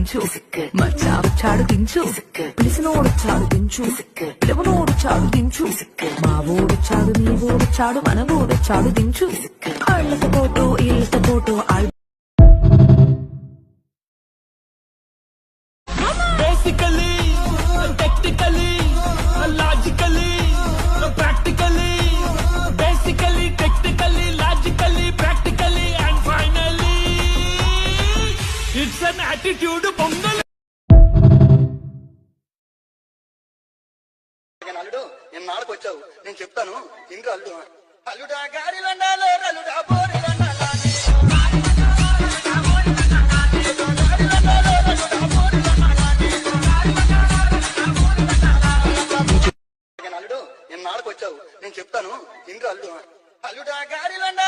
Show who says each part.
Speaker 1: దించు మచ్చాడు దించు పిలిసినోడొచ్చాడు దించు పిలవనోడొచ్చాడు దించు మా ఊడొచ్చాడు నీ ఊడొచ్చాడు మన ఊడొచ్చాడు దించు అళ్ళతో పోటో ఇళ్ళతో పోటో
Speaker 2: Basically, technically, logically, practically. Basically, technically, logically, practically, and finally, it's an attitude pongal.
Speaker 3: అల్లుడు నేను నాలుగు వచ్చావు నేను చెప్తాను ఇందు అల్లుడు అల్లుడా గారి లండాలో అల్లుడా బోరి అల్లుడు నేను నాలుగు వచ్చావు నేను చెప్తాను ఇందు అల్లుడు అల్లుడా గారి లండా